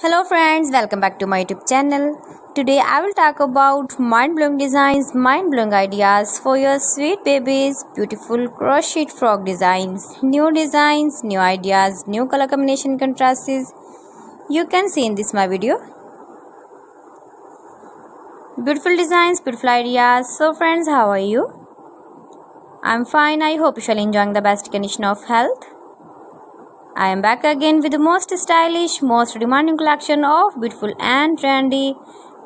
Hello friends, welcome back to my YouTube channel. Today I will talk about mind-blowing designs, mind-blowing ideas for your sweet babies, beautiful crochet frog designs, new ideas, new color combination contrasts. You can see in this my video. Beautiful designs, beautiful ideas. So friends, how are you? I'm fine. I hope you shall enjoying the best condition of health. I am back again with the most stylish, most demanding collection of beautiful and trendy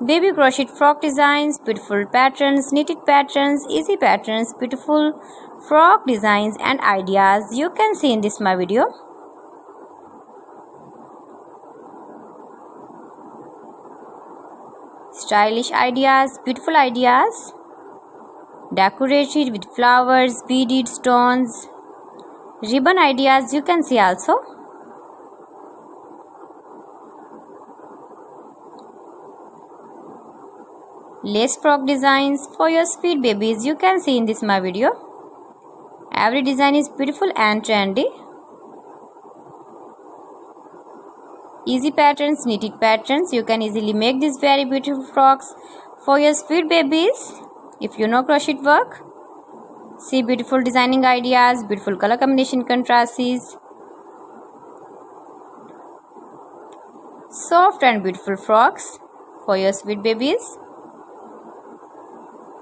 baby crochet frog designs, beautiful patterns, knitted patterns, easy patterns, beautiful frog designs and ideas you can see in this my video. Stylish ideas, beautiful ideas, decorated with flowers, beaded stones, ribbon ideas you can see also. Lace frog designs for your sweet babies you can see in this my video. Every design is beautiful and trendy. Easy patterns, knitted patterns, you can easily make these very beautiful frocks for your sweet babies if you know crochet work. See beautiful designing ideas, beautiful color combination contrasts, soft and beautiful frocks for your sweet babies.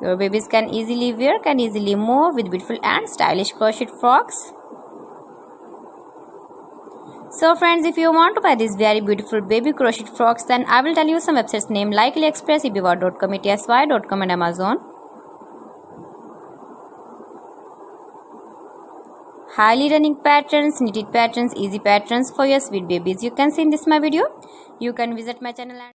Your babies can easily wear, can easily move with beautiful and stylish crochet frocks. So friends, if you want to buy these very beautiful baby crochet frocks, then I will tell you some websites name like AliExpress, eBay.com, ETSY.com and Amazon. Highly running patterns, knitted patterns, easy patterns for your sweet babies you can see in this my video. You can visit my channel and